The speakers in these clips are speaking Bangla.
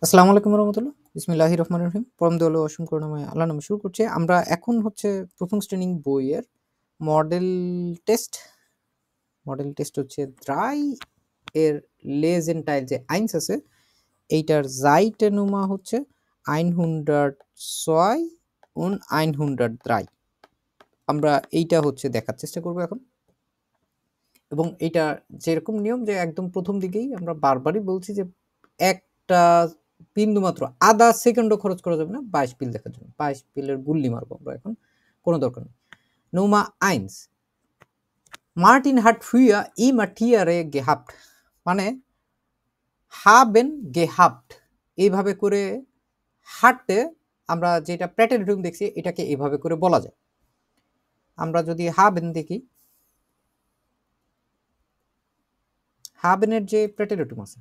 আসসালামু আলাইকুম রহমতুল্লাহ। বিসমিল্লাহির রহমানির রহিম। পরম দয়ালু অসীম করুণাময় আল্লাহর নামে শুরু করছি। আমরা এখন হচ্ছে প্রথম শ্রেণী বইয়ের মডেল টেস্ট মডেল টেস্ট হচ্ছে দ্রাই এর লেজেন টাইল যে আইনস আছে এইটার জাইটে নুমা হচ্ছে 102 und 103। আমরা এইটা হচ্ছে দেখার চেষ্টা করব এখন। এবং এইটা যেরকম নিয়ম যে একদম প্রথম দিকেই আমরা বারবারই বলছি যে একটা বিন্দু মাত্র আধা সেকেন্ডও খরচ করা যাবে না 22 পিল দেখার জন্য। 22 পিলের গুল্লি মারবো আমরা এখন, কোনো দরকার নেই। Nummer 1, Martin hat früher immer Tiere gehabt, মানে haben gehabt এইভাবে করে হাঁটতে আমরা যেটা প্রেটেরিটুম দেখছি এটাকে এইভাবে করে বলা যায়। আমরা যদি haben দেখি, হাবেনের যে প্রেটেরিটুম আছে,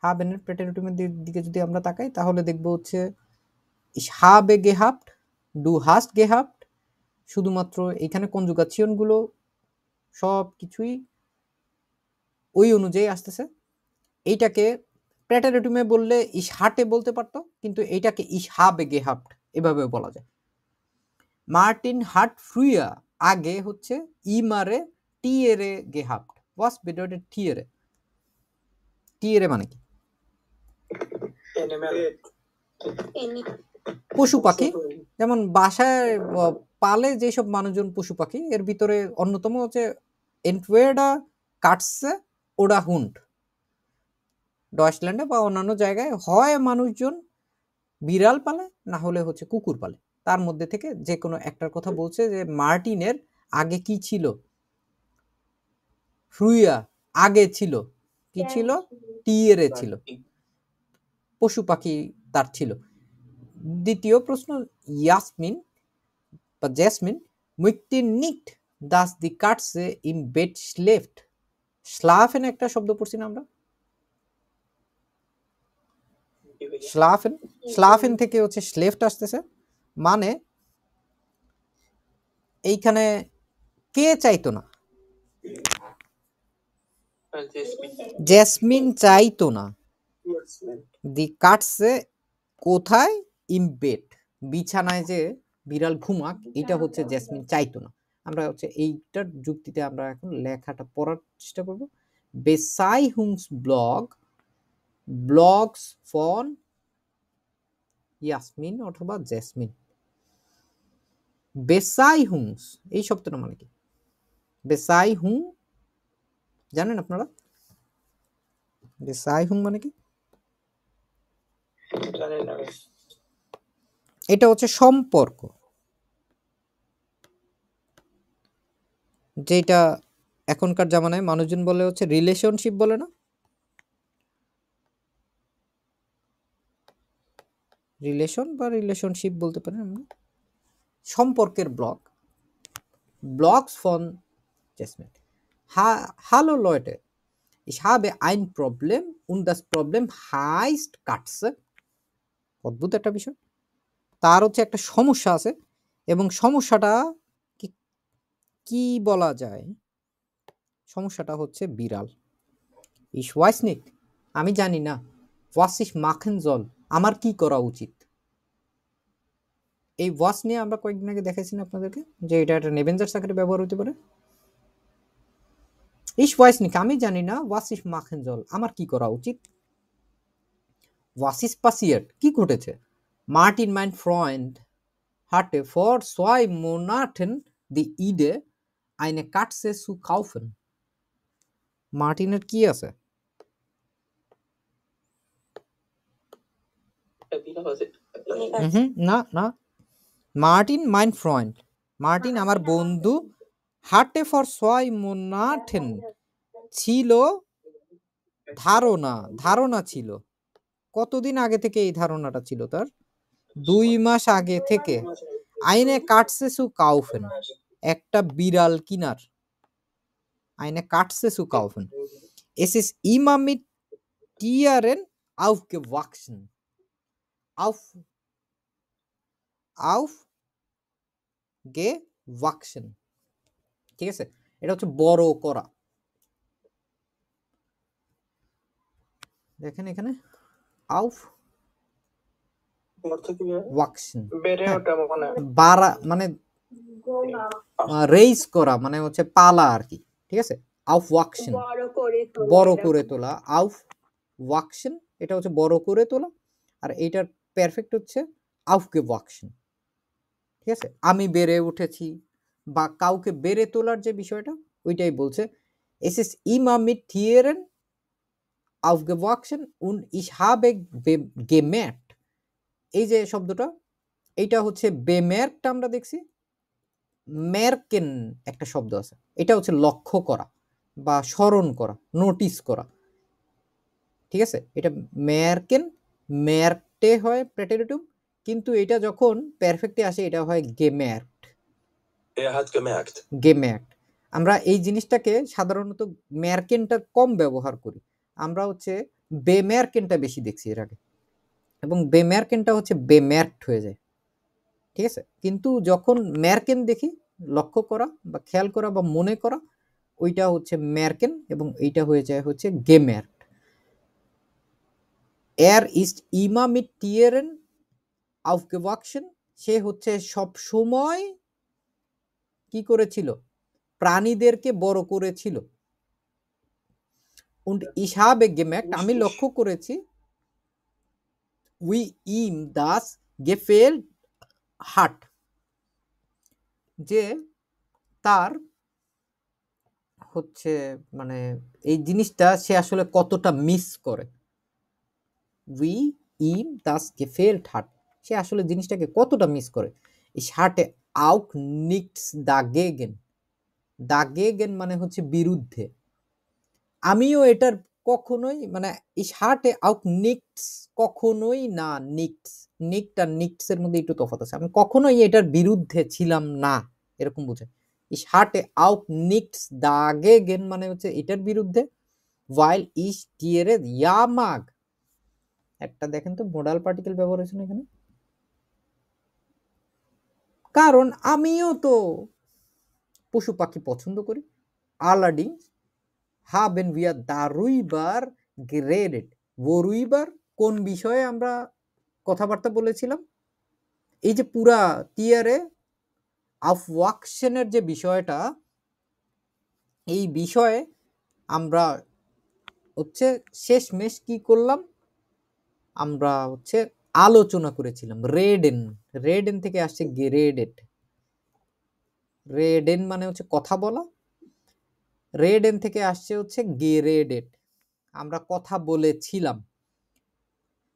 হাবেনের প্রেটেরিটুমের দিকে যদি আমরা তাকাই তাহলে দেখব হচ্ছে ich habe gehabt, du hast gehabt, শুধুমাত্র এখানে কনজুগাসিয়ন গুলো সব কিছুই ওই অনুযায়ী আসতেছে। এইটাকে প্রেটেরিটুমে বললে ich hatte বলতে পারতো, কিন্তু এইটাকে ich habe gehabt এভাবে বলা যায়। মার্টিন hat früher আগে হচ্ছে ইমারে টিয়েরে gehabt। was bedeutet Tiere? টিয়েরে মানে কি? পশু পাখি, যেমন বাসায় পালে যেসব মানুষজন পশু পাখি এর ভিতরে অন্যতম হচ্ছে এন্টওয়েডা, কাটসে, ওডা হুন্ড। ডয়েচল্যান্ডে বা অন্যান্য জায়গায় হয় মানুষজন বিড়াল পালে, না হলে হচ্ছে কুকুর পালে। তার মধ্যে থেকে যে কোনো একটার কথা বলছে যে মার্টিনের আগে কি ছিল। ফ্রুইয়া আগে ছিল কি ছিল? টিয়েরে ছিল, পশু পাখি তার ছিল। দ্বিতীয় প্রশ্ন, ইয়াসমিন বা জেসমিন মুইকটি নিট দাস দি কাটসে ইন বেড স্লেফট। স্লাফেন একটা শব্দ পড়ছি না আমরা, স্লাফেন। স্লাফেন থেকে হচ্ছে স্লেফট আসতেছে, মানে এইখানে কে চাইতো না? জেসমিন চাইতো না। দি কাটসে কোথায়? ইন বেড, বিছানায় যে বিড়াল ঘুমাক, এটা হচ্ছে জেসমিন চাইতো না। আমরা হচ্ছে এইটার যুক্তিতে আমরা এখন লেখাটা পড়ার চেষ্টা করব। বেসাইহুংস ব্লগ, ব্লগস ফন ইয়াসমিন অথবা জেসমিন। বেসাইহুংস এই শব্দটা মানে কি? বেসাইহুং জানেন আপনারা? বেসাইহুং মানে কি? এটা হচ্ছে সম্পর্ক, যেটা এখনকার জামানায় মানুষজন বলে হচ্ছে রিলেশনশিপ বলে না? রিলেশন বা রিলেশনশিপ বলতে পারেন আমরা। সম্পর্কের ব্লগ, ব্লগস ফন Jasmin. Hallo Leute, ich habe ein Problem und das Problem heißt Katze। অদ্ভুত একটা বিষয়। তার হচ্ছে একটা সমস্যা আছে এবং সমস্যাটা কি বলা যায়? সমস্যাটা হচ্ছে বিড়াল। ich weiß nicht, আমি জানি না। was ich machen soll, আমার কি করা উচিত। এই was নিয়ে আমরা কয়েকদিন আগে দেখাইছি না আপনাদেরকে যে এটা একটা নেভেনজার্স আকারে ব্যবহার হতে পারে। ich weiß nicht, আমি জানি না। was ich machen soll, আমার কি করা উচিত। was ist passiert, কি ঘটেছে। Martin mein Freund hatte vor 2 Monaten die Idee eine Katze zu kaufen। মার্টিনের কি আছে? না না, মার্টিন মাইন ফ্রেন্ড, মার্টিন আমার বন্ধু, হাটে ফর 2 Monaten ছিল ধারণা, ধারণা ছিল। কতদিন আগে থেকে এই ধারণাটা ছিল তার? 2 মাস আগে থেকে। আইনে কাটছে সু কাউফেন, একটা বিড়াল কিনার। আইনে কাটছে সু কাউফেন। Es ist immer mit Tieren aufgewachsen। aufgewachsen, ঠিক আছে? এটা হচ্ছে বড় করা। দেখেন এখানে আউফ অর্থ কি ভাই? ওয়াকশন, বেড়ে হ্যাঁ, ওঠা মানে বাড়া মানে রেইজ করা মানে হচ্ছে পালা আর কি, ঠিক আছে। আউফ ওয়াকশন বড় করে তোলা, আউফ ওয়াকশন এটা হচ্ছে বড় করে তোলা, আর এইটার পারফেক্ট হচ্ছে আউফকে ওয়াকশন, ঠিক আছে। আমি বেড়ে উঠেছি বা কাউকে বেড়ে তোলার যে বিষয়টা ওইটাই বলছে। Es ist immer mit Tieren aufgewachsen und ich habe gemerkt, এই যে শব্দটা এইটা হচ্ছে বেমের্কটা আমরা দেখছি, মেরকেন একটা শব্দ আছে, এটা হচ্ছে লক্ষ্য করা বা স্মরণ করা, নোটিস করা, ঠিক আছে। এটা মেরকেন, মেরটে হয় প্রেটেরিটিভ, কিন্তু এটা যখন পারফেক্টে আসে এটা হয় গেমের্কট, er hat gemerkt গেমের্কট। আমরা এই জিনিসটাকে সাধারণত মেরকেনটা কম ব্যবহার করি, আমরা হচ্ছে বেমেরকেনটা বেশি দেখছি এর আগে, এবং বেমেরকেনটা হচ্ছে বেমের্কট হয়ে যায়, ঠিক আছে। কিন্তু যখন মেরকেন দেখি, লক্ষ্য করা বা খেয়াল করা বা মনে করা, ওইটা হচ্ছে মেরকেন এবং এইটা হয়ে যায় হচ্ছে গেমের্কট। Er ist immer mit Tieren aufgewachsen, সে হচ্ছে সব সময় কি করেছিল, প্রাণীদেরকে বড় করেছিল। Und ich habe gemerkt, আমি লক্ষ্য করেছি, wie ihm das gefällt hat, যে তার হচ্ছে মানে এই জিনিসটা সে আসলে কতটা মিস করে। We ihm das gefällt hat, সে আসলে জিনিসটাকে কতটা মিস করে। Ich hatte auch nichts dagegen, dagegen মানে হচ্ছে বিরুদ্ধে, আমিও এটার কখনোই মানে ich hatte auch nichts কখনোই না, নিক্স নিক্ট আর নিক্টস এর মধ্যে একটু তফাৎ আছে, আমি কখনোই এটার বিরুদ্ধে ছিলাম না এরকম বোঝায়। ich hatte auch nichts dagegen মানে হচ্ছে এটার বিরুদ্ধে, while ich Tiere ja mag, একটা দেখেন তো মোডাল পার্টিকেল ব্যবহার হয়েছে না এখানে, কারণ আমিও তো পশু পাখি পছন্দ করি। allerdings haben wir darüber geredet, worüber কোন বিষয়ে আমরা কথাবার্তা বলেছিলাম, এই যে পুরা টিয়ারে aufwachsener যে বিষয়টা, এই বিষয়ে আমরা হচ্ছে শেষমেশ কি করলাম, আমরা হচ্ছে আলোচনা করেছিলাম। রেডেন, রেডেন থেকে আসছে গেরেডেড, রেডেন মানে হচ্ছে কথা বলা, রেডেন থেকে আসছে হচ্ছে গেরেডেড, আমরা কথা বলেছিলাম।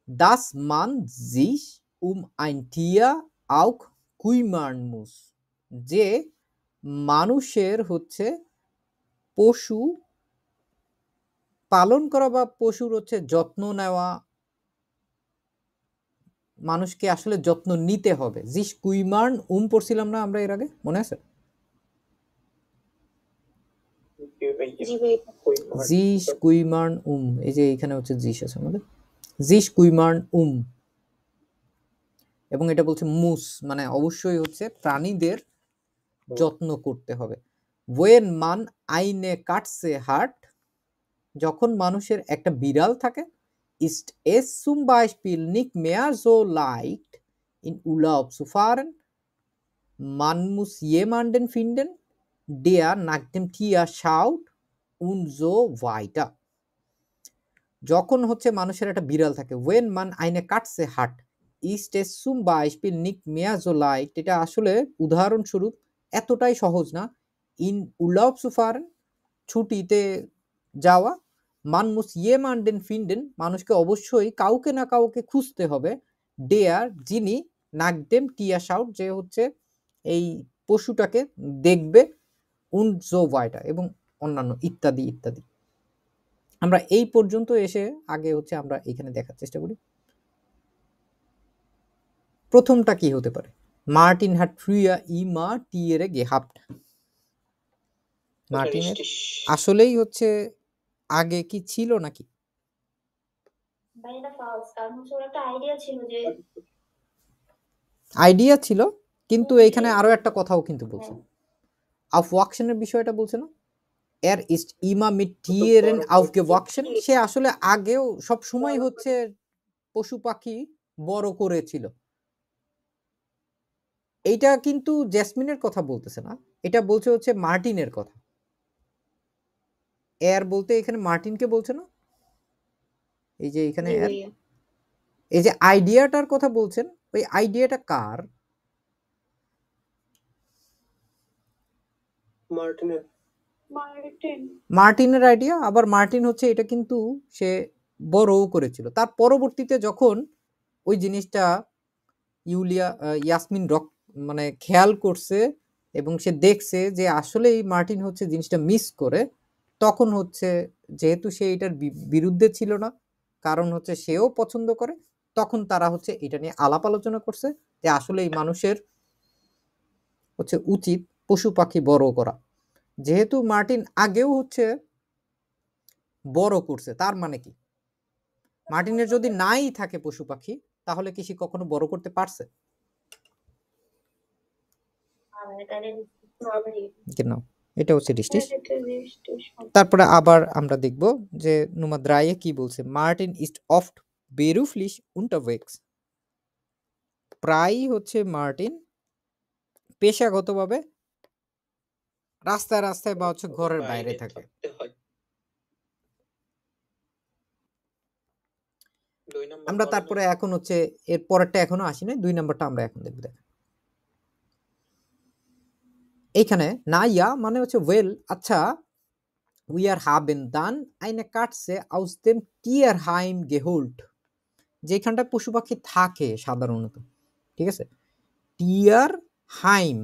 dass man sich ein Tier auch kümmern muss, যে মানুষের হচ্ছে পশু পালন করা বা পশুর হচ্ছে যত্ন নেওয়া, মানুষকে আসলে যত্ন নিতে হবে। জিস কুইমার্ন পড়ছিলাম না আমরা এর আগে, মনে আছে? জিস কুইমার্ন এই যে এখানে হচ্ছে জিস আছে আমাদের, জিস কুইমার্ন এবং এটা বলছে মুস মানে অবশ্যই হচ্ছে প্রাণীদের যত্ন করতে হবে। ওয়েন মান আইনে কাটছে হাট, যখন মানুষের একটা বিড়াল থাকে, ist es zum Beispiel nicht mehr so leicht in Urlaub zu fahren, man muss jemanden finden, der nach dem Tier schaut und so weiter। যখন হচ্ছে মানুষের একটা বিড়াল থাকে, ওয়েন মান আইনে কাটছে হাট, ist es zum Beispiel nicht mehr so leicht, এটা আসলে উদাহরণস্বরূপ এতটাই সহজ না, in Urlaub zu fahren ছুটিতে যাওয়া, মান মুস jemanden finden মানুষকে অবশ্যই কাউকে না কাউকে খুঁজতে হবে, der যিনি nach dem Tier schaut যে হচ্ছে এই পশুটাকে দেখবে, und so weiter এবং অন্যান্য ইত্যাদি ইত্যাদি। আমরা এই পর্যন্ত এসে আগে হচ্ছে আমরা এখানে দেখার চেষ্টা করি প্রথমটা কি হতে পারে। Martin hat früher immer Tiere gehabt, মার্টিনের আসলেই হচ্ছে আগে কি ছিল নাকি? আইডিয়া ছিল, কিন্তু এখানে আরো একটা কথাও কিন্তু বলছে, aufwachsener বিষয়টা বলছে না, er ist immer mit Tieren aufgewachsen, সে আসলে আগেও সব সময় হচ্ছে পশু পাখি বড় করেছিল। এইটা কিন্তু জেসমিনের কথা বলতেছে না। এটা বলছে হচ্ছে মার্টিনের কথা। এর বলতে এখানে মার্টিনকে বলছে না? এই যে এখানে জি এর ভাইয়া। এই যে আইডিয়াটার কথা বলছেন, ওই আইডিয়াটা কার? মার্টিনের। মার্টিনের আইডিয়া। আবার মার্টিন হচ্ছে এটা কিন্তু সে বড়ও করেছিল। তার পরবর্তীতে যখন ওই জিনিসটা ইয়াসমিন মানে খেয়াল করছে এবং সে দেখছে যে আসলেই মার্টিন হচ্ছে জিনিসটা মিস করে, তখন হচ্ছে যেহেতু সে এটার বিরুদ্ধে ছিল না, কারণ হচ্ছে সেও পছন্দ করে, তখন তারা হচ্ছে এটা নিয়ে আলাপ আলোচনা করছে যে আসলেই মানুষের হচ্ছে উচিত পশু পাখি বড় করা। যেহেতু মার্টিন আগেও হচ্ছে বড় করছে, তার মানে কি মার্টিনের যদি নাই থাকে পশু পাখি, তাহলে কি সে কখনো বড় করতে পারছে? Genau, এটা হচ্ছে richtig. তারপরে আবার আমরা দেখব যে Nummer 3 এ কি বলছে, Martin ist oft beruflich unterwegs. প্রায়ই হচ্ছে মার্টিন পেশাগতভাবে রাস্তায় রাস্তায় বা হচ্ছে ঘরের বাইরে থাকে। আমরা তারপরে এখন হচ্ছে এর পরেরটা এখনো আসি নাই, 2 নাম্বারটা আমরা এখন দেখব। দেখেন এইখানে না ইয়া মানে হচ্ছে ওয়েল, আচ্ছা, we are haben dann eine Katze aus dem Tierheim geholt. যেখানটা পশু পাখি থাকে সাধারণত, ঠিক আছে? টিয়ারহাইম,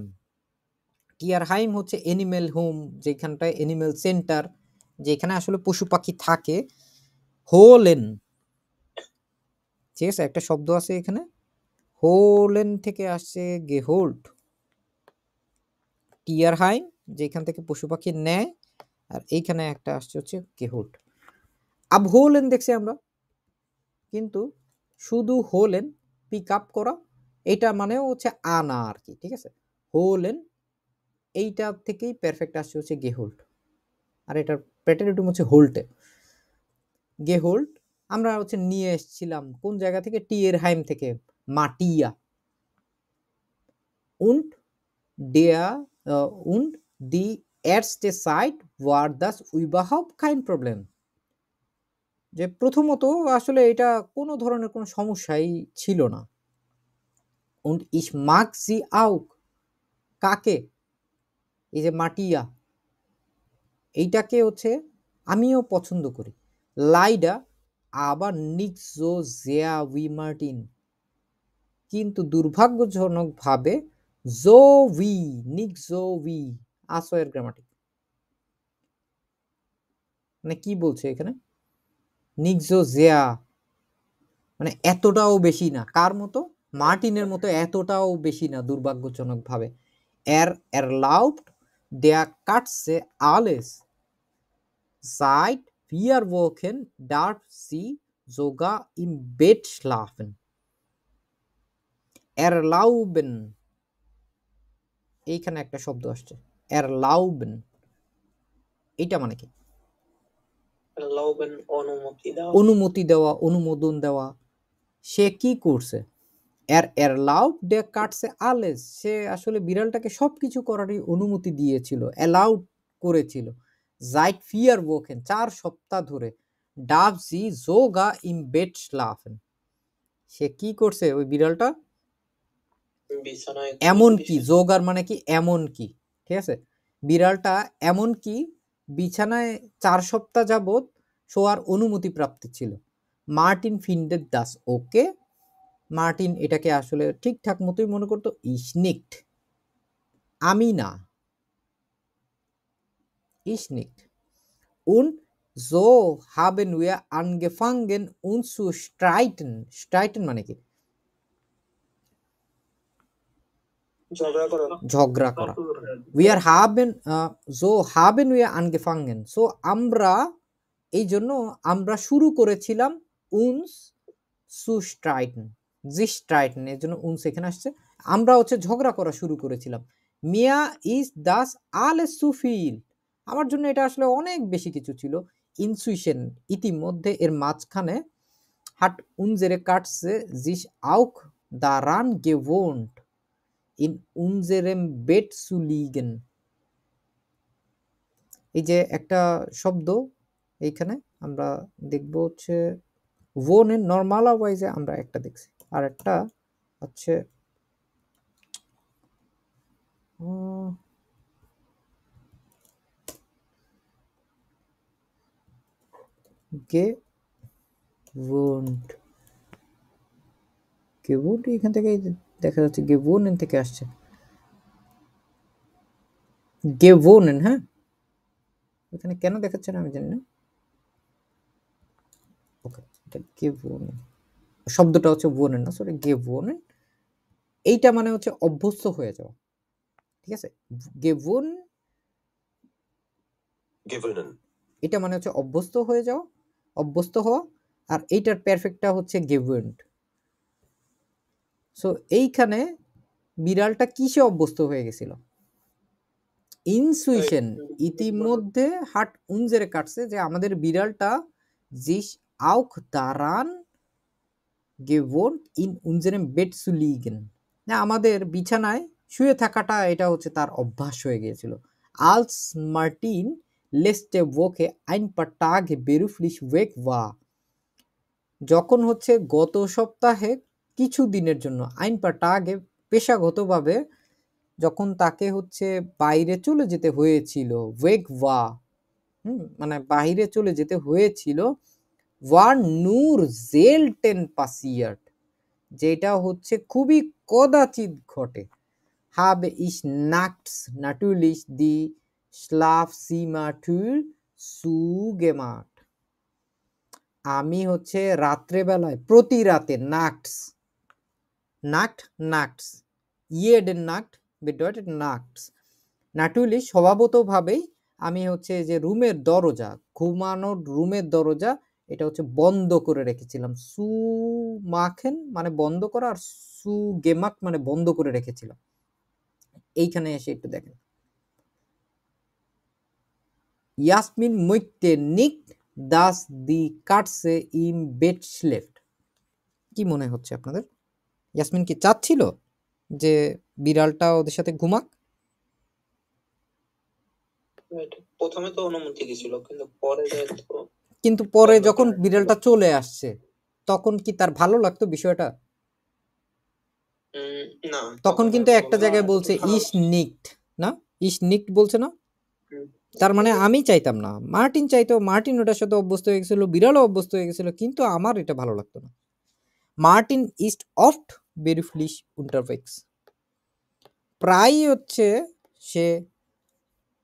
টিয়ারহাইম হচ্ছে অ্যানিমেল হোম, যেখানটায় অ্যানিমেল সেন্টার, যেখানে আসলে পশু পাখি থাকে। হোলেন, ঠিক আছে, একটা শব্দ আছে এখানে, হোলেন থেকে আসছে গেহোল্ড। টিয়ারহাইম যেখান থেকে পশু পাখি নেয়, আর এইখানে একটা আসছে হচ্ছে গেহোল্ড। আব হোলেন দেখছি আমরা, কিন্তু শুধু হোলেন পিক আপ করা, এটা মানেও হচ্ছে আনা আর কি, ঠিক আছে? হোলেন এইটা থেকেই পারফেক্ট আসছে হচ্ছে গেহোল্ড, আর এটার প্রেটেরিটিভ হচ্ছে হোল্টে। গেহোল্ড আমরা হচ্ছে নিয়ে এসেছিলাম কোন জায়গা থেকে? টিয়ারহাইম থেকে, Matia. und der und die erste Zeit war das überhaupt kein Problem. যে প্রথমত আসলে এটা কোনো ধরনের কোনো সমস্যাই ছিল না। und ich mag sie auch. কাকে? এই যে মাটিয়া, এইটাকে হচ্ছে আমিও পছন্দ করি। লাইডা আবার নিক্সো জেয়া উই মার্টিন, কিন্তু দুর্ভাগ্যজনকভাবে জো উই, নিক্সো উই আসোয়ের গ্রামাটিক। মানে কি বলছে এখানে? নিক্সো জেয়া মানে এতটাও বেশি না। কার মতো? মার্টিনের মতো এতটাও বেশি না দুর্ভাগ্যজনকভাবে। erlaubt der Katze alles. Seit 4 Wochen darf sie sogar im Bett schlafen. Erlauben, এইখানে একটা শব্দ আসছে erlauben, এটা মানে কি? অনুমতি দেওয়া, অনুমোদন দেওয়া। সে কি করছে? erlaubt der Katze alles, সে আসলে বিড়ালটাকে সবকিছু করারই অনুমতি দিয়েছিল, অ্যালাউড করেছিল। seit 4 Wochen 4 সপ্তাহ ধরে, darf sie sogar im Bett schlafen, সে কি করছে ওই বিড়ালটা? এমন কি, জোগার মানে কি এমন কি, ঠিক আছে? বিড়ালটা এমন কি বিছানায় 4 সপ্তাহ যাবত শোয়ার অনুমতি প্রাপ্ত ছিল। মার্টিন ফিন্ডেড দাস ওকে, মার্টিন এটাকে আসলে ঠিকঠাক মতোই মনে করতো। ইশনিক্ট, আমি না, ইশনিক্ট। und so haben wir angefangen uns zu streiten. streiten মানে কি? ঝগড়া করা। wir haben so haben wir angefangen, so আমরা, এই জন্য আমরা শুরু করেছিলাম uns zu streiten, sie streiten এর জন্য uns এখানে আসছে। আমরা হচ্ছে ঝগড়া করা শুরু করেছিলাম। mir ist das alles zu viel, আমার জন্য এটা আসলে অনেক বেশি কিছু ছিল। ইনসুইশন, ইতিমধ্যে এর মাঝখানে hat unsere Katze sich auch daran gewohnt, in unserem Bett zu liegen. এই যে একটা শব্দ এইখানে আমরা দেখব হচ্ছে wohnen, normalerweise আমরা একটা দেখছি, আর একটা হচ্ছে gewohnt gewohnt এখান থেকে দেখা যাচ্ছে gewohnen থেকে আসছে gewohnen। হ্যাঁ, এখানে কেন দেখাচ্ছে না আমি জানি না। ওকে, এটা gewohnen, শব্দটা হচ্ছে wohnen না, সরি gewohnen। এইটা মানে হচ্ছে অভ্যস্ত হয়ে যাওয়া, ঠিক আছে। gewohnen gewöhnen, এটা মানে হচ্ছে অভ্যস্ত হয়ে যাওয়া, অভ্যস্ত হওয়া, আর এইটার পারফেক্টটা হচ্ছে gewöhnt। সো এইখানে বিড়ালটা কিসে অভ্যস্ত হয়ে গেছিল? ইনসুইশন, ইতিমধ্যে হাট উনজেরে কাটছে, যে আমাদের বিড়ালটা জিস আউক দারান gewohnt in unserem Bett zu liegen, না আমাদের বিছানায় শুয়ে থাকাটা এটা হচ্ছে তার অভ্যাস হয়ে গিয়েছিল। als Martin letzte Woche ein paar Tage beruflich weg war, যখন হচ্ছে গত সপ্তাহে কিছু দিনের জন্য ein paar Tage পেশাগতভাবে যখন তাকে হচ্ছে বাইরে চলে যেতে হয়েছিল, weg war, মানে বাইরে চলে যেতে হয়েছিল, war nur selten passiert, যেটা হচ্ছে খুবই কদাচিৎ ঘটে। habe ich nachts natürlich die Schlafzimmertür zugemacht, আমি হচ্ছে রাত্রেবেলায় প্রতি রাতে nachts nachts jeden Nacht bedeutet nachts natürlich স্বভাবতভাবেই আমি হচ্ছে যে রুমের দরজা, ঘুমানোর রুমের দরজা এটা হচ্ছে বন্ধ করে রেখেছিলাম। সু মাখেন মানে বন্ধ করা, আর সু গেমাক মানে বন্ধ করে রেখেছিলাম। এইখানে এসে একটু দেখেন, Yasmin möchte nicht, dass die Katze im Bett schläft, কি মনে হচ্ছে আপনাদের? ইয়াসমিন কি চাচ্ছিল যে বিড়ালটা ওদের সাথে ঘুমাক? প্রথমে তো অনুমতি দিছিল, কিন্তু পরে যখন বিড়ালটা চলে আসছে তখন কি তার ভালো লাগতো বিষয়টা? না, তখন কিন্তু একটা জায়গায় বলছে ইস নিক্ট, না ইস নিক্ট বলছে না, তার মানে আমি চাইতাম না, মার্টিন চাইতো, মার্টিন ওটার সাথে অভ্যস্ত হয়ে গেছিল, বিড়ালও অভ্যস্ত হয়ে গেছিল, কিন্তু আমার এটা ভালো লাগতো না। মার্টিন ইস্ট অফট বেরিফলিশ উন্টারভেক্স, প্রায় হচ্ছে সে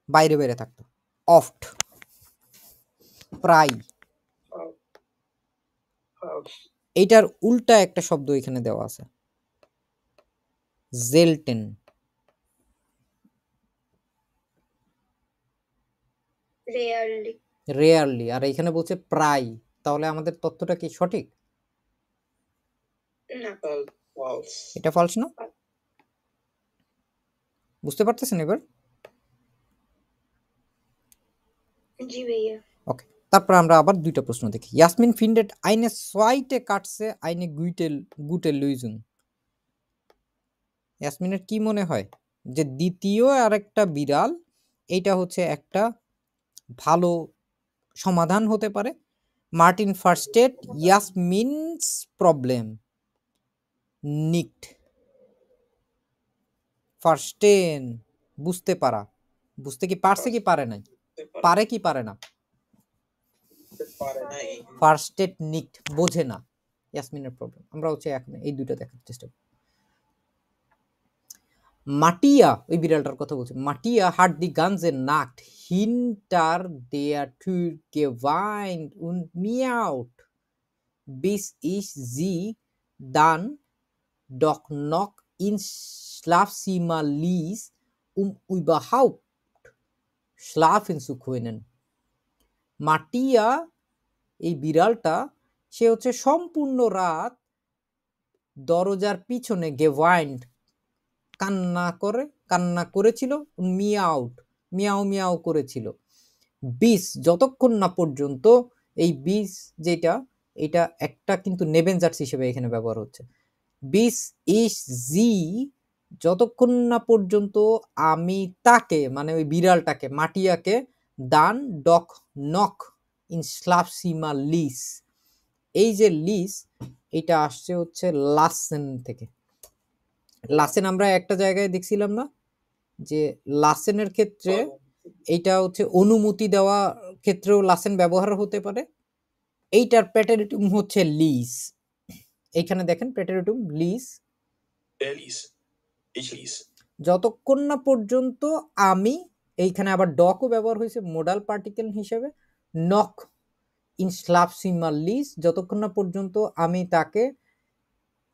বাইরে বাইরে থাকতো, অফট প্রায়। এইটার উল্টা একটা শব্দ এখানে দেওয়া আছে, জেলটেন, রেয়ারলি, আর এখানে বলছে প্রায়, তাহলে আমাদের তথ্যটা কি সঠিক? এটা ফলস না? বুঝতে পারতেছেন এবার? জি ভাইয়া। ওকে, তারপর আমরা আবার দুইটা প্রশ্ন দেখি। ইয়াসমিন ফিন্ডেট আইনে সোয়াইটে কাটছে আইনে গুটে লুইজুন, ইয়াসমিনের কি মনে হয় যে দ্বিতীয় আরেকটা বিড়াল এইটা হচ্ছে একটা ভালো সমাধান হতে পারে? মার্টিন ফার্স্টেড ইয়াসমিনস প্রবলেম নিক্ট, ফার্স্টেন বুঝতে পারা, বুঝতে কি পারছে কি পারে নাই, পারে কি পারে না, ফার্স্টেড নিক্ট বোঝে না ইয়াসমিনের প্রবলেম। আমরা হচ্ছে এখন এই দুইটা দেখার চেষ্টা করি। মাটিয়া, ওই বিড়ালটার কথা বলছে, মাটিয়া হাট দি গানজে নাক্ট হিন্টার দেয়ার টুর geweint und miaut, bis ich sie dann doch noch ins Schlafzimmer ließ, überhaupt schlafen zu können। Matia এই বিড়ালটা সে হচ্ছে সম্পূর্ণ রাত দরজার পিছনে geweint কান্না করেছিল, মিয়াও মিয়াও করেছিল, বিস যতক্ষণ না পর্যন্ত, এই বিস যেটা এটা একটা কিন্তু নেবেনজার্স হিসেবে এখানে ব্যবহার হচ্ছে। বিস ইস জি, যতক্ষণ না পর্যন্ত আমি তাকে মানে ওই বিড়ালটাকে মাটিয়াকে দান ডক নক ইন স্লাপসিমা লিস। এই যে লিস এটা আসছে হচ্ছে লাসেন থেকে। লাসেন আমরা একটা জায়গায় দেখছিলাম না যে লাসেনের ক্ষেত্রে এইটা হচ্ছে অনুমতি দেওয়া ক্ষেত্রেও লাসেন ব্যবহার হতে পারে। এইটার প্যাটারেটিভ হচ্ছে লিস। এইখানে দেখেন প্যাটারেটিভ লিস, Er ließ. Ich ließ. যতক্ষণ না পর্যন্ত আমি, এইখানে আবার ডকও ব্যবহার হয়েছে মোডাল পার্টিকেল হিসেবে, নক ইন স্লাপসিমা লিস, যতক্ষণ না পর্যন্ত আমি তাকে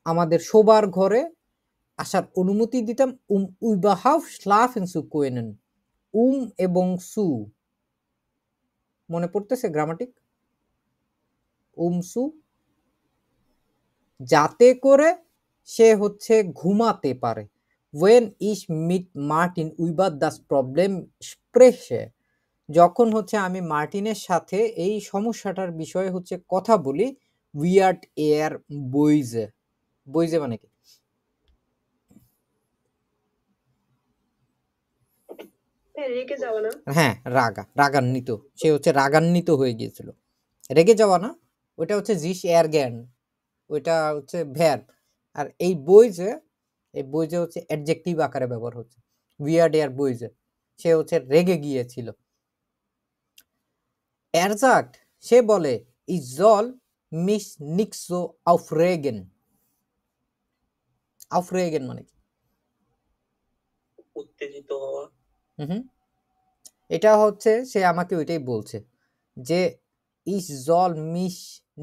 আমাদের শোবার ঘরে আসার অনুমতি দিতাম। উইবাহাফ স্লাফেন সু কোয়েনেন, এবং সু মনে পড়তেছে গ্রামাটিক? সু, যাতে করে সে হচ্ছে ঘুমাতে পারে। ওয়েন ইস মিট মার্টিন উইবার দাস প্রবলেম স্প্রেশে, যখন হচ্ছে আমি মার্টিনের সাথে এই সমস্যাটার বিষয়ে হচ্ছে কথা বলি। উইয়ার্ড এয়ার বইজে, বইজে মানে কি? রেগে যাওয়া না? হ্যাঁ, রাগান্বিত। সে হচ্ছে রাগান্বিত হয়ে গিয়েছিল। রেগে যাওয়া না, ওটা হচ্ছে জিস এয়ার জ্ঞান, ওইটা হচ্ছে ভ্যার্ব। আর এই বইজে হচ্ছে অ্যাডজেক্টিভ আকারে ব্যবহার হচ্ছে। উইয়ার্ড এয়ার বইজে, সে হচ্ছে রেগে গিয়েছিল। এরজাক্ট, সে বলে ইজল মিস নিক্সো আউফরেগেন। আউফরেগেন মানে কি? উত্তেজিত হওয়া। হুম, এটা হচ্ছে সে আমাকে ওইটাই বলছে যে ইস জল মিস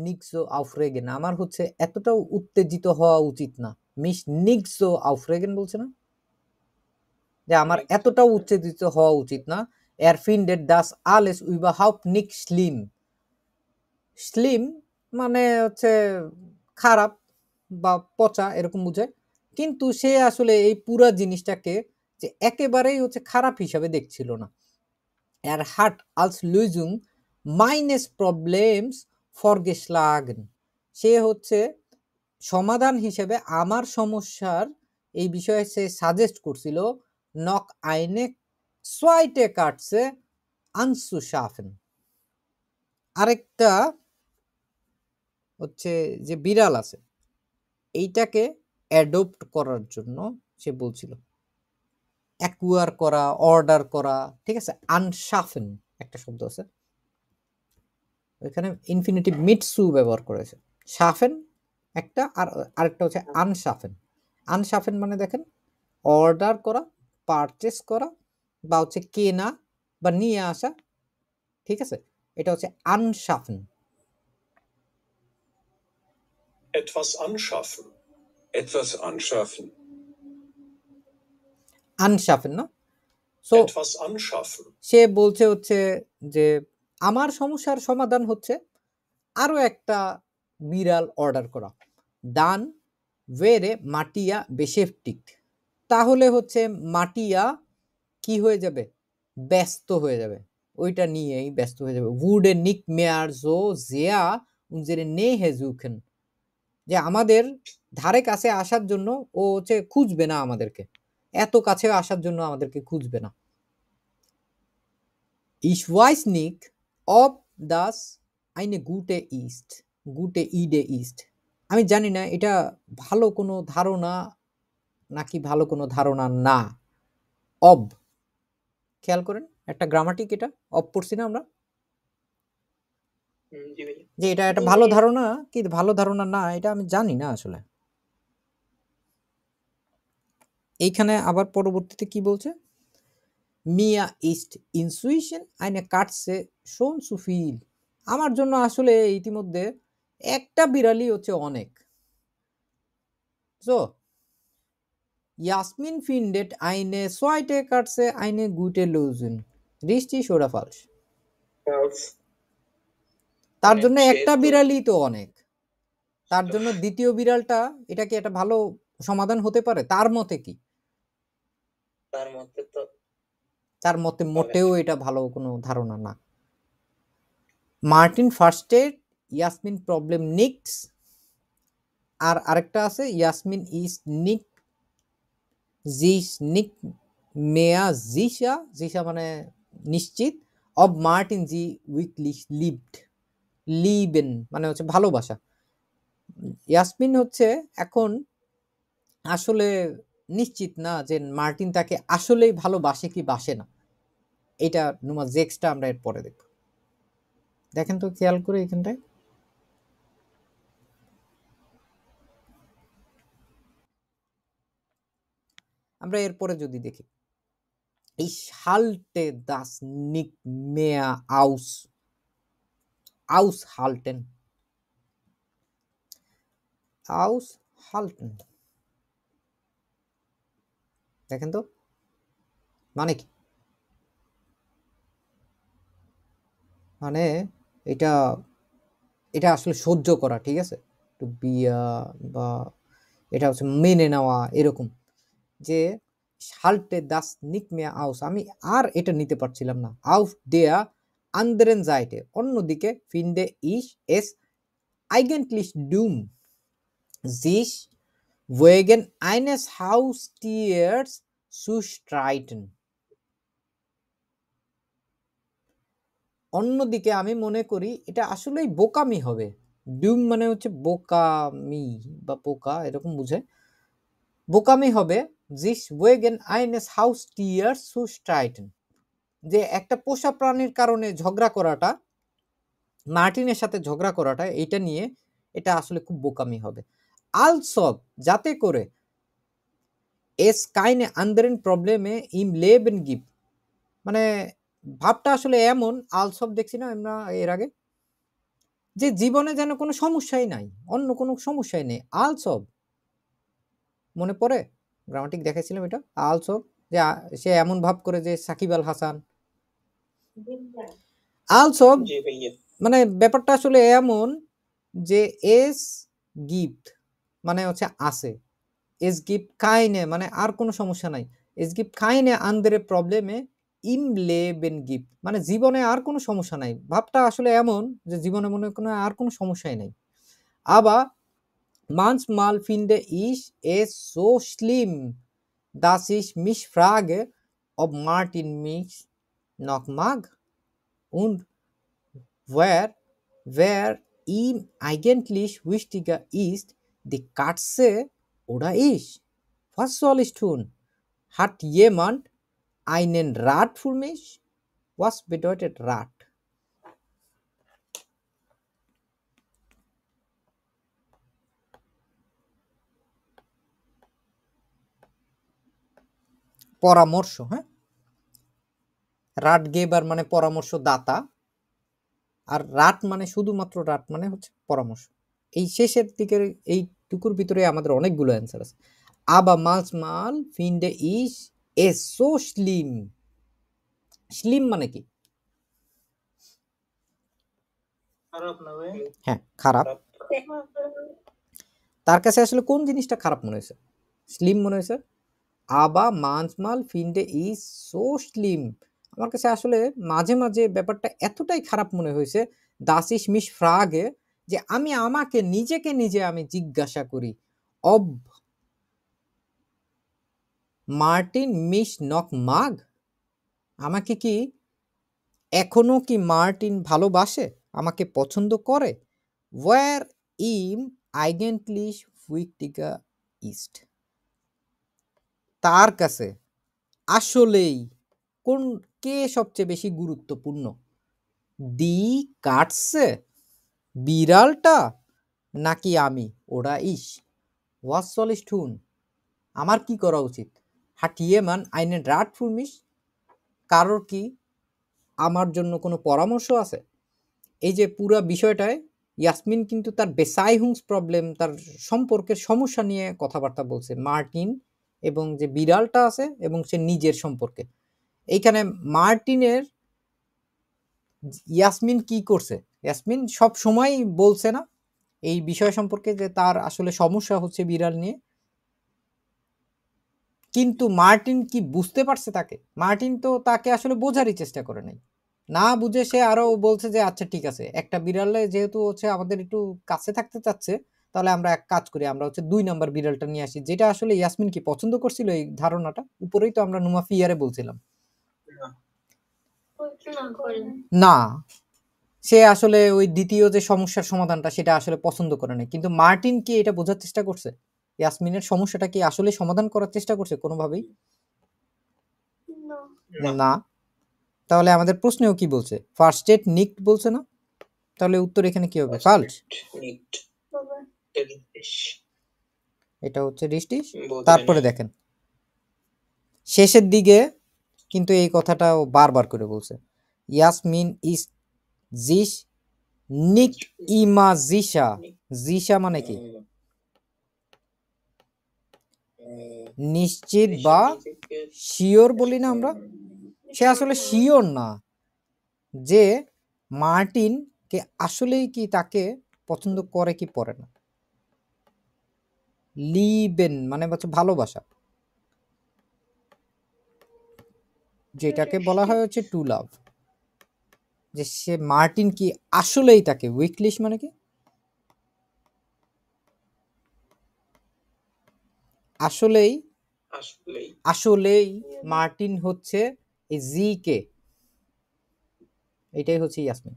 নিক্সো আউফরেগেন, আমার হচ্ছে এতটাও উত্তেজিত হওয়া উচিত না। মিস নিক্সো আউফরেগেন বলছে না, যে আমার এতটাও উত্তেজিত হওয়া উচিত না। এর ফিন্ডেড দাস আলেস উইবাহাউপ্ট নিক স্লিম। স্লিম মানে হচ্ছে খারাপ বা পচা এরকম বোঝায়, কিন্তু সে আসলে এই পুরা জিনিসটাকে যে একেবারেই হচ্ছে খারাপ হিসাবে দেখছিল না। Er hat als Lösung meines Problems vorgeschlagen, সে হচ্ছে সমাধান হিসেবে আমার সমস্যার এই বিষয়ে সে সাজেস্ট করছিল নক আইনে সোয়াইটে কাটছে আনসুশাফেন। আরেকটা হচ্ছে যে বিড়াল আছে এইটাকে অ্যাডপ্ট করার জন্য সে বলছিল। অ্যাকুয়ার করা, অর্ডার করা, ঠিক আছে। আনশাফেন একটা শব্দ আছে, এখানে ইনফিনিটিভ মিটসু ব্যবহার করেছে। শাফেন একটা, আর আরেকটা হচ্ছে আনশাফেন। আনশাফেন মানে দেখেন অর্ডার করা, পারচেস করা, বা হচ্ছে কেনা বা নিয়ে আসা, ঠিক আছে। এটা হচ্ছে আনশাফেন। Etwas anschaffen. Etwas anschaffen. আনশাফেন না, সো Etwas anschaffen. সে বলছে হচ্ছে যে আমার সমস্যার সমাধান হচ্ছে আরো একটা বিড়াল অর্ডার করা। দান ওয়েরে মাটিয়া বেশেফটিক, তাহলে হচ্ছে মাটিয়া কি হয়ে যাবে? ব্যস্ত হয়ে যাবে, ওইটা নিয়েই ব্যস্ত হয়ে যাবে। উডে নিক মেয়ার জো জিয়া উনজেরে নে হেজুখেন, যে আমাদের ধারে কাছে আসার জন্য ও হচ্ছে খুঁজবে না আমাদেরকে, এত কাছে আসার জন্য আমাদেরকে খুঁজবে না। Ich weiß nicht, ob das eine gute ist, gute Idee ist, আমি জানি না এটা ভালো কোনো ধারণা নাকি ভালো কোনো ধারণা না। অব, খেয়াল করেন একটা গ্রামাটিক, এটা অব পড়ছি না আমরা, জি ভাইয়া। যে এটা একটা জি ভালো ভাইয়া। ধারণা কি ভালো ধারণা না, এটা আমি জানি না আসলে। এইখানে আবার পরবর্তীতে কি বলছে? মিয়া ইস্ট ইনসুইশন আইনে কাটছে শোন সুফিল, আমার জন্য আসলে ইতিমধ্যে একটা বিড়ালই হচ্ছে অনেক। So, Jasmin findet eine zweite Katze eine gute Lösung. Richtig oder falsch? তার মানে জন্য সে একটা তো- বিড়ালই তো অনেক, তার জন্য দ্বিতীয় বিড়ালটা এটা কি একটা ভালো সমাধান হতে পারে তার মতে? কি তার মতে তো তার মতে মোটেও এটা ভালো কোনো ধারণা না। মার্টিন ফার্স্টেড ইয়াসমিন প্রবলেম নিক্স, আর আরেকটা আছে ইয়াসমিন ইজ নিক জিস নিক মেয়া জিসা, জিসা মানে নিশ্চিত, অব মার্টিন জি উইকলি লিভড, লিবেন মানে হচ্ছে ভালোবাসা। ইয়াসমিন হচ্ছে এখন আসলে নিশ্চিত না যে মার্টিন তাকে আসলেই ভালোবাসে কি বাসে না। এটা নুমা জেক্সটা আমরা এর পরে দেখব। দেখেন তো খেয়াল করে এখানটায় আমরা এরপরে যদি দেখি এই হাল্টে দাস নিক মেয়া আউস, আউস হাল্টেন, আউস হাল্টেন, দেখেন তো মানে কি, মানে এটা এটা আসলে সহ্য করা, ঠিক আছে, একটু বিয়া বা এটা হচ্ছে মেনে নেওয়া এরকম, যে হাল্টে দাস নিক মেয়া আউস, আমি আর এটা নিতে পারছিলাম না, আউফ দেয়া আন্দারেন যাইটে, অন্যদিকে ফিন্ডে ইস S eigentlich dumm sich wegen eines Haustiers zu streiten. অন্যদিকে আমি মনে করি এটা আসলেই বোকামি হবে। ডুম মানে হচ্ছে বোকামি বা বোকা এরকম বুঝে, বোকামি হবে sich wegen eines Haustiers zu streiten, যে একটা পোষা প্রাণীর কারণে ঝগড়া করাটা, মার্টিনের সাথে ঝগড়া করাটা, এটা নিয়ে এটা আসলে খুব বোকামি হবে। আলসব যাতে করে এস কাইনে আন্দারেন প্রবলেমে ইম লেবেন গিভ, মানে ভাবটা আসলে এমন, আলসব দেখছি না আমরা এর আগে, যে জীবনে যেন কোনো সমস্যাই নাই, অন্য কোনো সমস্যাই নেই। আলসব মনে পড়ে গ্রামাটিক দেখাইছিলাম এটা, আলসব যে সে এমন ভাব করে যে সাকিব আল হাসান, আলসব জি ভাইয়া। মানে ব্যাপারটা আসলে এমন যে এস গিফট মানে হচ্ছে আছে, এস গিফট কাইনে মানে আর কোনো সমস্যা নাই, এস গিফট কাইনে আন্দারে প্রবলেমে ইম লেবেন গিফট মানে জীবনে আর কোনো সমস্যা নাই, ভাবটা আসলে এমন যে জীবনে মনে কোনো আর কোনো সমস্যাই নাই। আবার manchmal finde ich es so schlimm, dass ich mich frage, ob Martin mich noch mag und wer ihm eigentlich wichtiger ist, die Katze oder ich. Was soll ich tun? Hat jemand einen Rat für mich? Was bedeutet Rat? পরামর্শ, হ্যাঁ, রাট গেবার মানে পরামর্শ দাতা, আর রাট মানে শুধুমাত্র রাট মানে হচ্ছে পরামর্শ। এই শেষের দিকের এইটুকুর ভিতরে আমাদের অনেকগুলো অ্যান্সার আছে। আবা মাল ফিন্ডে ইস এ সো স্লিম, স্লিম মানে কি? খারাপ না ভাই? হ্যাঁ খারাপ। তার কাছে আসলে কোন জিনিসটা খারাপ মনে হয়েছে? স্লিম মনে হয়েছে। আবা মাল ফিন্ডে ইস সো স্লিম, আমার কাছে আসলে মাঝে মাঝে ব্যাপারটা এতটাই খারাপ মনে হয়েছে, দাসিস মিশ ফ্রাগে, যে আমি আমাকে নিজেকে নিজে আমি জিজ্ঞাসা করি, অব মার্টিন মিশ নক মাগ, আমাকে কি এখনো কি মার্টিন ভালোবাসে, আমাকে পছন্দ করে, ওয়ার ইম আইগেন্টলিশ উইকটিগা ইস্ট, তার কাছে আসলেই কোন কে সবচেয়ে বেশি গুরুত্বপূর্ণ, দি কাটছে বিড়ালটা নাকি আমি, ওরা ইস, ওয়াস সলিস টুন, আমার কি করা উচিত, হাটিয়ে মান আইনের রাট ফুরমিস, কারোর কি আমার জন্য কোনো পরামর্শ আছে। এই যে পুরা বিষয়টায় ইয়াসমিন কিন্তু তার বেসাইহুংস প্রবলেম, তার সম্পর্কের সমস্যা নিয়ে কথাবার্তা বলছে, মার্টিন এবং যে বিড়ালটা আছে এবং সে নিজের সম্পর্কে। এইখানে মার্টিনের ইয়াসমিন কি করছে, ইয়াসমিন সব সময় বলছে না এই বিষয় সম্পর্কে যে তার আসলে সমস্যা হচ্ছে বিড়াল নিয়ে, কিন্তু মার্টিন কি বুঝতে পারছে তাকে? মার্টিন তো তাকে আসলে বোঝারই চেষ্টা করে নাই। না বুঝে সে আরো বলছে যে আচ্ছা ঠিক আছে, একটা বিড়ালে যেহেতু হচ্ছে আমাদের একটু কাছে থাকতে চাচ্ছে, তাহলে আমরা এক কাজ করি, আমরা হচ্ছে 2 নাম্বার বিড়ালটা নিয়ে আসি। যেটা আসলে ইয়াসমিন কি পছন্দ করছিল এই ধারণাটা? উপরেই তো আমরা নুমা ফিয়ারে বলছিলাম। না করেন। না, সে আসলে ওই দ্বিতীয় যে সমস্যার সমাধানটা সেটা আসলে পছন্দ করে নাই। কিন্তু মার্টিন কি এটা বোঝার চেষ্টা করছে? ইয়াসমিনের সমস্যাটা কি আসলে সমাধান করার চেষ্টা করছে কোনোভাবেই? না। না। তাহলে আমাদের প্রশ্নেও কি বলছে? ফার্স্টেড নিক্ট বলছে না? তাহলে উত্তর এখানে কি হবে? ফালস। Nicht. বাবা। Richtig. এটা হচ্ছে রিস্টিশ। বোধ তারপরে হয় না। দেখেন শেষের দিকে কিন্তু এই কথাটাও বারবার করে বলছে। ইয়াসমিন ইস জিস নিক্ট ইমা জিসা। জিসা মানে কি? নিশ্চিত বা শিওর বলি না আমরা? সে আসলে শিওর না যে মার্টিন কে আসলেই কি তাকে পছন্দ করে কি করে না। লিবেন মানে হচ্ছে ভালোবাসা, যেটাকে বলা হয় হচ্ছে টু লাভ। যে সে মার্টিন কি আসলেই তাকে, উইকলিশ মানে কি আসলেই, আসলেই আসলেই মার্টিন হচ্ছে এই জি কে, এটাই হচ্ছে ইয়াসমিন।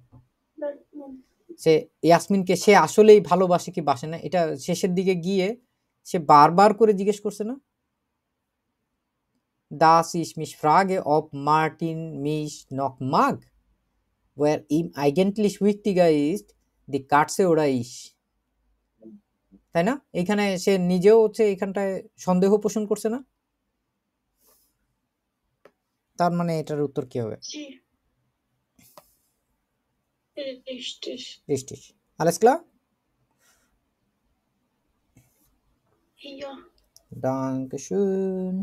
সে ইয়াসমিনকে সে আসলেই ভালোবাসে কি বাসে না, এটা শেষের দিকে গিয়ে সে বারবার করে জিজ্ঞেস করছে না, Das ich mich frage, ob Martin mich noch mag, where ihm eigentlich wichtiger ist, die Katze oder ich. তাই না? এখানে সে নিজেও হচ্ছে এখানটায় সন্দেহ পোষণ করছে না? তার মানে এটার উত্তর কি হবে? জি। Richtig. Richtig. Alles klar? Ja. Dankeschön.